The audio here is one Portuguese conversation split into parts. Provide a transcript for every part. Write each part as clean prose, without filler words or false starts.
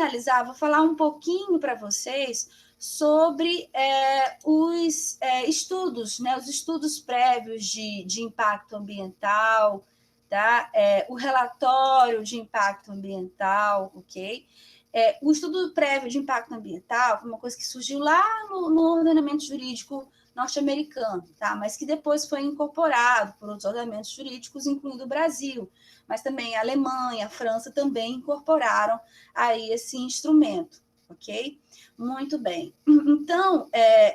finalizar, vou falar um pouquinho para vocês sobre os estudos, né, os estudos prévios de impacto ambiental, tá? O relatório de impacto ambiental, ok? O estudo prévio de impacto ambiental foi uma coisa que surgiu lá no ordenamento jurídico norte-americano, tá? Mas que depois foi incorporado por outros ordenamentos jurídicos, incluindo o Brasil, mas também a Alemanha, a França também incorporaram aí esse instrumento, ok? Muito bem. Então,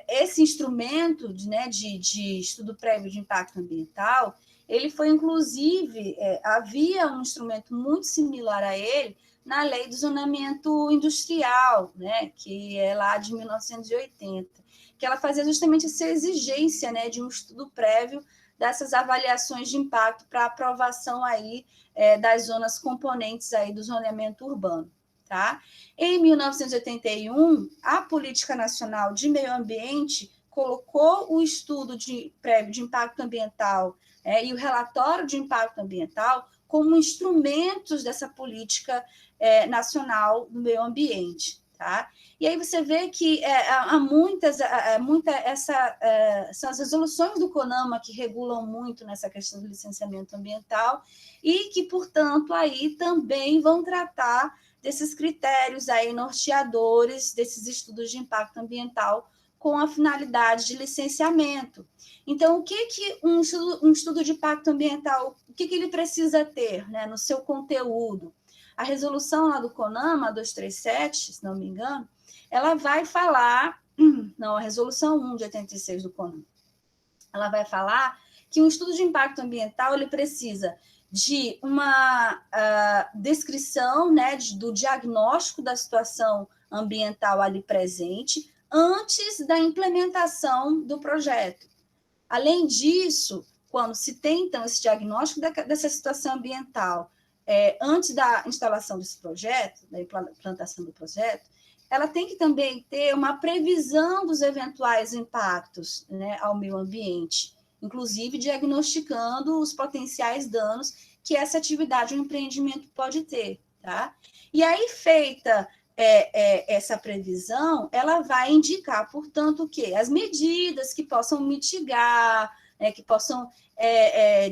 esse instrumento de estudo prévio de impacto ambiental, ele foi, inclusive, havia um instrumento muito similar a ele na Lei do Zonamento Industrial, né, que é lá de 1980, que ela fazia justamente essa exigência, né, de um estudo prévio dessas avaliações de impacto para aprovação aí das zonas componentes aí do zoneamento urbano. Tá? Em 1981, a Política Nacional de Meio Ambiente colocou o estudo prévio de impacto ambiental e o relatório de impacto ambiental como instrumentos dessa política nacional do meio ambiente. Tá? E aí você vê que são as resoluções do CONAMA que regulam muito nessa questão do licenciamento ambiental e que, portanto, aí também vão tratar desses critérios aí norteadores desses estudos de impacto ambiental com a finalidade de licenciamento. Então, o que um estudo de impacto ambiental, o que ele precisa ter, né, no seu conteúdo? A resolução lá do CONAMA 237, se não me engano, ela vai falar, não, a resolução 1 de 86 do CONAMA, ela vai falar que um estudo de impacto ambiental ele precisa de uma descrição, né, do diagnóstico da situação ambiental ali presente antes da implementação do projeto. Além disso, quando se tem, então, esse diagnóstico dessa situação ambiental antes da instalação desse projeto, da implantação do projeto, ela tem que também ter uma previsão dos eventuais impactos, né, ao meio ambiente, inclusive diagnosticando os potenciais danos que essa atividade ou empreendimento pode ter. Tá? E aí, feita essa previsão, ela vai indicar, portanto, o quê? As medidas que possam mitigar, que possam,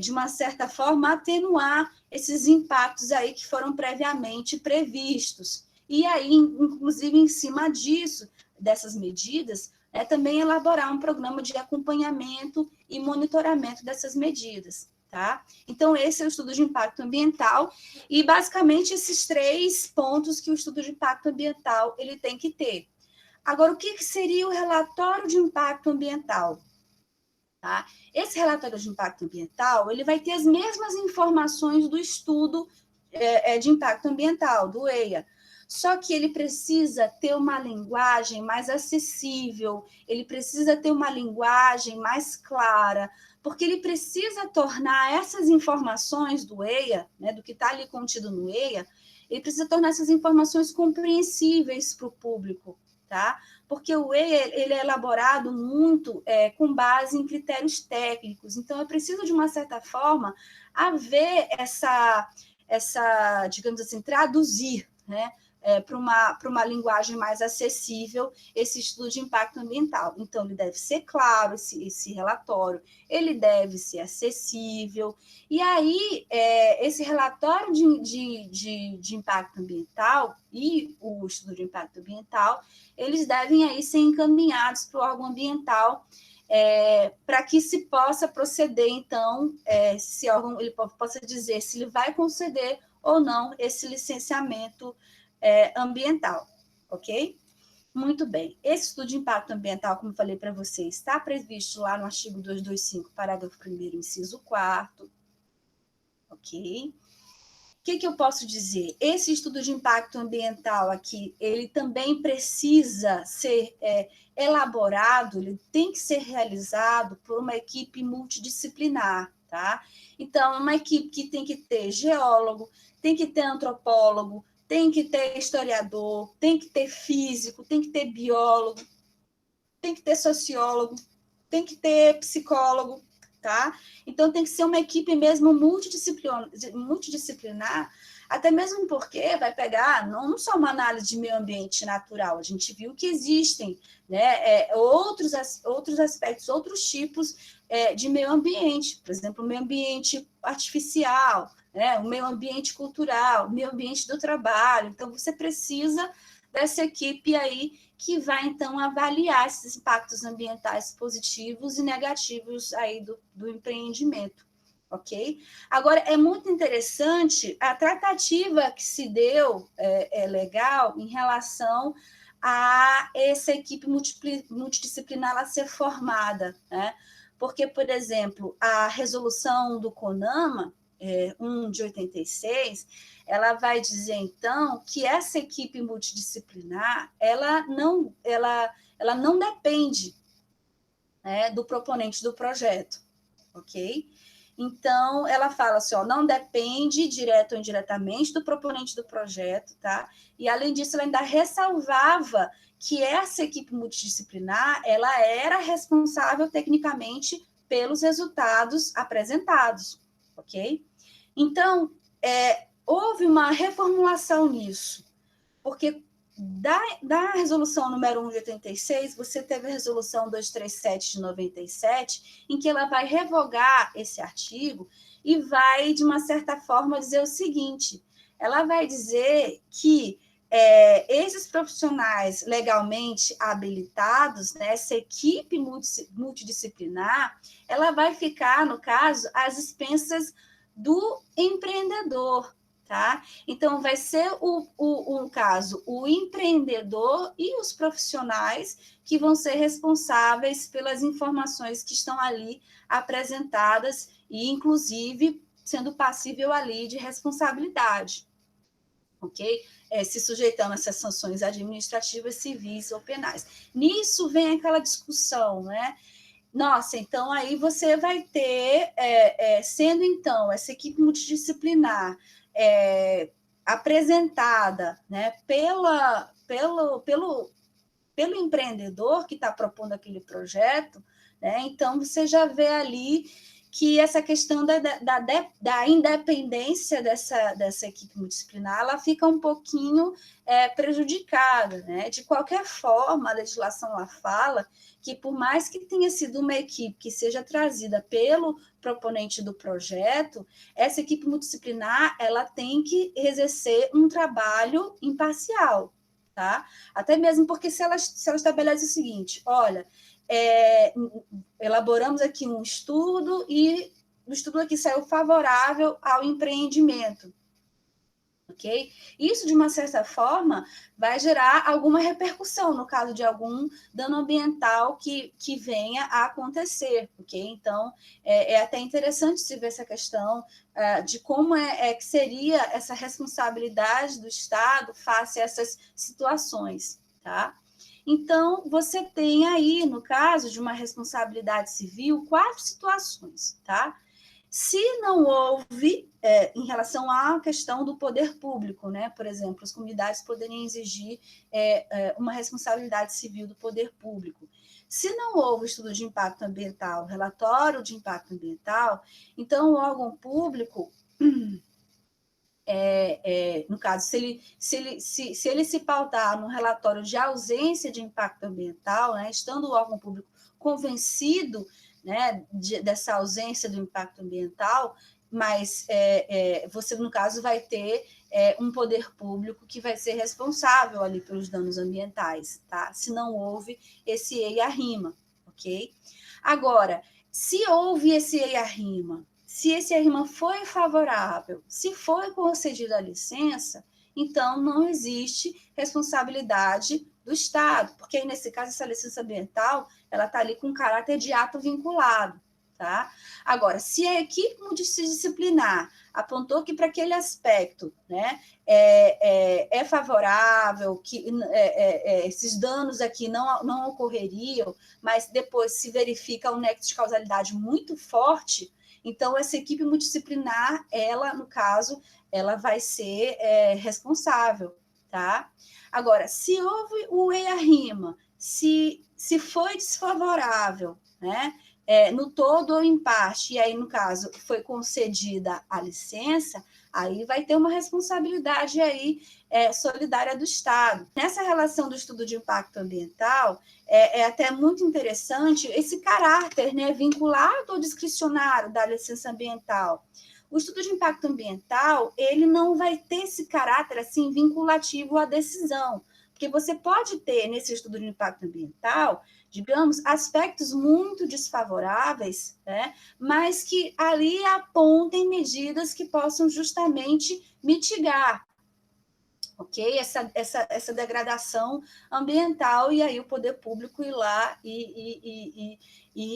de uma certa forma, atenuar esses impactos aí que foram previamente previstos. E aí, inclusive, em cima disso, dessas medidas, também elaborar um programa de acompanhamento e monitoramento dessas medidas. Tá? Então, esse é o estudo de impacto ambiental e, basicamente, esses 3 pontos que o estudo de impacto ambiental ele tem que ter. Agora, o que seria o relatório de impacto ambiental? Tá? Esse relatório de impacto ambiental ele vai ter as mesmas informações do estudo de impacto ambiental, do EIA, só que ele precisa ter uma linguagem mais acessível, ele precisa ter uma linguagem mais clara, porque ele precisa tornar essas informações do EIA, né, do que está ali contido no EIA, ele precisa tornar essas informações compreensíveis para o público, tá? Porque o EIA ele é elaborado muito com base em critérios técnicos, então é preciso, de uma certa forma, haver essa digamos assim, traduzir, né, para uma linguagem mais acessível esse estudo de impacto ambiental. Então, ele deve ser claro, esse relatório, ele deve ser acessível, e aí esse relatório de impacto ambiental e o estudo de impacto ambiental, eles devem aí ser encaminhados para o órgão ambiental para que se possa proceder, então, esse órgão ele possa dizer se ele vai conceder ou não esse licenciamento ambiental, ok? Muito bem. Esse estudo de impacto ambiental, como eu falei para vocês, está previsto lá no artigo 225, parágrafo 1º, inciso 4º, ok? O que eu posso dizer? Esse estudo de impacto ambiental aqui, ele também precisa ser elaborado, ele tem que ser realizado por uma equipe multidisciplinar, tá? Então, uma equipe que tem que ter geólogo, tem que ter antropólogo, tem que ter historiador, tem que ter físico, tem que ter biólogo, tem que ter sociólogo, tem que ter psicólogo, tá? Então, tem que ser uma equipe mesmo multidisciplinar Até mesmo porque vai pegar não só uma análise de meio ambiente natural, a gente viu que existem, né, outros aspectos, outros tipos de meio ambiente, por exemplo, o meio ambiente artificial, né, o meio ambiente cultural, o meio ambiente do trabalho. Então, você precisa dessa equipe aí que vai, então, avaliar esses impactos ambientais positivos e negativos aí do empreendimento, ok? Agora, é muito interessante a tratativa que se deu, legal, em relação a essa equipe multidisciplinar a ser formada, né? Porque, por exemplo, a resolução do CONAMA, 1 de 86, ela vai dizer, então, que essa equipe multidisciplinar, ela não depende, né, do proponente do projeto, ok? Então, ela fala assim, ó, não depende, direto ou indiretamente, do proponente do projeto, tá? E, além disso, ela ainda ressalvava que essa equipe multidisciplinar, ela era responsável, tecnicamente, pelos resultados apresentados, ok? Então, houve uma reformulação nisso, porque da resolução número 1 de 86, você teve a resolução 237 de 97, em que ela vai revogar esse artigo e vai, de uma certa forma, dizer o seguinte, ela vai dizer que esses profissionais legalmente habilitados, né, essa equipe multidisciplinar, ela vai ficar, no caso, às expensas do empreendedor, tá? Então, vai ser um caso, o empreendedor e os profissionais que vão ser responsáveis pelas informações que estão ali apresentadas e, inclusive, sendo passível ali de responsabilidade, ok? Se sujeitando a essas sanções administrativas, civis ou penais. Nisso vem aquela discussão, né? Nossa, então aí você vai ter, sendo então essa equipe multidisciplinar apresentada, né, pelo empreendedor que está propondo aquele projeto, né, então você já vê ali que essa questão da independência dessa equipe multidisciplinar, ela fica um pouquinho prejudicada, né? De qualquer forma, a legislação lá fala que, por mais que tenha sido uma equipe que seja trazida pelo proponente do projeto, essa equipe multidisciplinar, ela tem que exercer um trabalho imparcial, tá? Até mesmo porque se ela estabelece o seguinte, olha, elaboramos aqui um estudo e o estudo aqui saiu favorável ao empreendimento, ok? Isso, de uma certa forma, vai gerar alguma repercussão no caso de algum dano ambiental que venha a acontecer, ok? Então, é até interessante se ver essa questão de como que seria essa responsabilidade do Estado face a essas situações, tá? Então, você tem aí, no caso de uma responsabilidade civil, 4 situações, tá? Se não houve, em relação à questão do poder público, né? Por exemplo, as comunidades poderiam exigir uma responsabilidade civil do poder público. Se não houve estudo de impacto ambiental, relatório de impacto ambiental, então o órgão público, no caso, se ele se pautar no relatório de ausência de impacto ambiental, né, estando o órgão público convencido, né, dessa ausência do impacto ambiental, mas você, no caso, vai ter um poder público que vai ser responsável ali pelos danos ambientais, tá? Se não houve esse EIA-RIMA, ok? Agora, se houve esse EIA-RIMA, se esse RIMA foi favorável, se foi concedida a licença, então não existe responsabilidade do Estado, porque aí, nesse caso, essa licença ambiental, ela está ali com caráter de ato vinculado, tá? Agora, se a equipe multidisciplinar apontou que para aquele aspecto, né, é favorável, que esses danos aqui não ocorreriam, mas depois se verifica um nexo de causalidade muito forte, então essa equipe multidisciplinar, ela, no caso, ela vai ser responsável, tá? Agora, se houve o EIA-RIMA, se foi desfavorável, né? no todo ou em parte, e aí, no caso, foi concedida a licença, aí vai ter uma responsabilidade aí solidária do Estado. Nessa relação do estudo de impacto ambiental, é até muito interessante esse caráter, né, vinculado ao discricionário da licença ambiental. O estudo de impacto ambiental, ele não vai ter esse caráter assim vinculativo à decisão, porque você pode ter nesse estudo de impacto ambiental, digamos, aspectos muito desfavoráveis, né, mas que ali apontem medidas que possam justamente mitigar, ok? Essa degradação ambiental, e aí o poder público ir lá e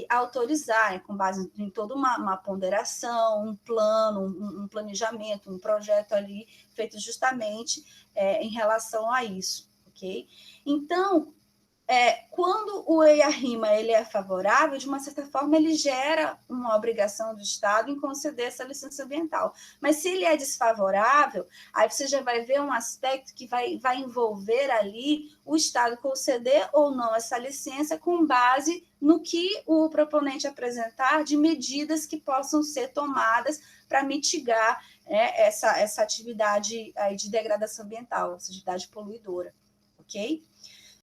autorizar, com base em toda uma ponderação, um plano, um planejamento, um projeto ali feito justamente em relação a isso, ok? Então, quando o EIA-RIMA ele é favorável, de uma certa forma, ele gera uma obrigação do Estado em conceder essa licença ambiental. Mas se ele é desfavorável, aí você já vai ver um aspecto que vai envolver ali o Estado conceder ou não essa licença com base no que o proponente apresentar de medidas que possam ser tomadas para mitigar essa atividade aí de degradação ambiental, essa atividade poluidora, ok?